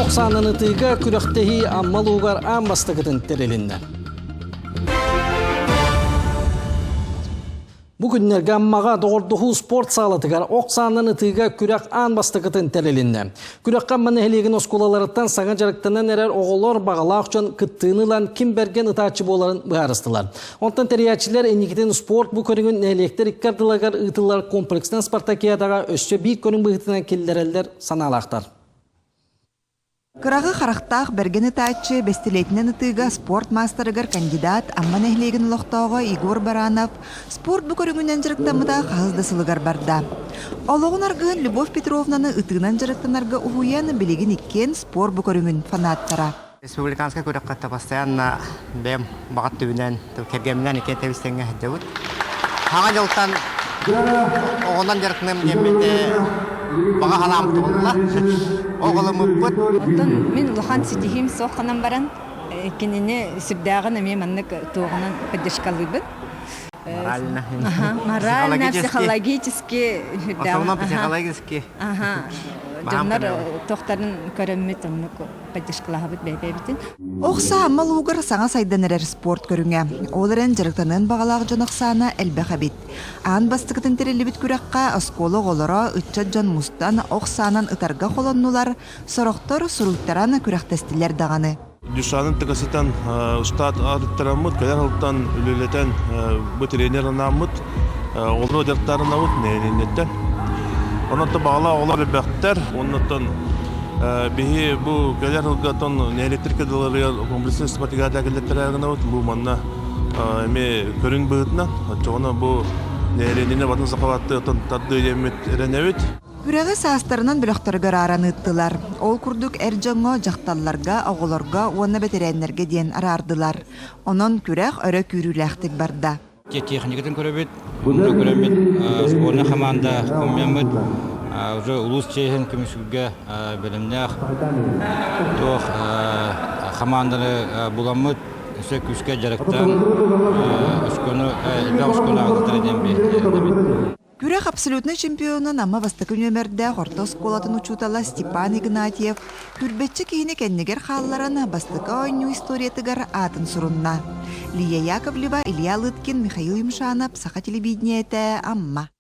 Oksanın ıtıga kürektehi ammalugar ambastıgıtın terelinden. Bugünler gammaga doğurduğu sport sağlatıgar Oksanın ıtıga kürek ambastıgıtın terelinden. Kürek gammanı heligin oskolalarıttan sagancarıktanan erer oğullar bağalaq üçün kıttığını lan kim bergen ıtaçı boların bıharıstılar. Ondan teriyaçiler enikiden sport bu körünün helikler ikkardılagar ıtılar kompleksten Spartakiyadaga össö bir körün bıhıtından kellereller sanalaqtar. Кырағы қарақтақ бәргені таатчы бестелетінен ұтыға спорт мастерыгар кандидат амман әхлеген ұлықтауға Игор Баранов спорт бұ көріңінен жырықтамыда қағызды сылығар барда. Олығын арғын Любовь Петровнаны ұтығынан жырықтанарға ұхуян білеген иккен спорт бұ көріңін фанаттара. Республиканская көріққатта постоянно бәм бағат түбінен, кергемінен екен тәвістенге әддеуіт. Хаған жылықтан оғынан жырықтының ембетті баға қалам тұғылла. Оғылым ұппыт. Мен ұлған сетихим соққанан баран, кенені сүрдәғын әме маннық туғынан поддержкалыбын. Морально. Морально, психологически. В основном психологически. Жонлар тоқтарын көріммет оннық поддержкалабыт бәйбәйтін. Оқса аммал уғыр саңа сайдан әрер спорт көріңе. Оларын жырықтанын бағалағы жонықсана әлбәқ әбет. Ан бастықытын терелі бит күрәққа осколы ғолыра үтчат жон мұстан оқсанан ұтарға қолоннулар, сұрықтар сұруттаран күрәқтестілер дағаны. Дюшанын тігісітен ұстат адыттарамыд, кәлер ұлттан үлілетен бұ тренерін амыд, олыр өдерттарын ауыд нәйнеттен. Онытты бағала олар бәқтер, онытын бігі бұл кәлер ұлғатын нәйлектрикадылары комплексен спартигада әкелеттерәгін ауыд, бұл манна көрін бұғытынан, жоғына бұл нәйленіне батын сақалатты тадды емет әрәнәует. Күрәғы састарынан бүліқтарғар араны ұттылар. Ол күрдік әр жоңға жақталларға, оғыларға, оны бәтерәнлерге дейін арардылар. Онын күрәқ өрі күріләқтік барда. Техникатын көрөбет, бұнды көрөбет, спорна команда көмемет, уже улус чейхен көмесуге бөлімнәқ, тоқ команданы буламет, өсі күске жарықтан, үскөні ағылтыр еден бет. Күрәқ абсолютный чемпионын ама бастықы нөмірді ғорта сколатын учутала Степан Игнатьев күрбетчі кейіні кәннегер қаллараны бастықы ойну историятыгар атын сұрынна. Лия Яковлева, Илья Лыткин, Михаил Юмшанов, Саха телевидениеті, Амма.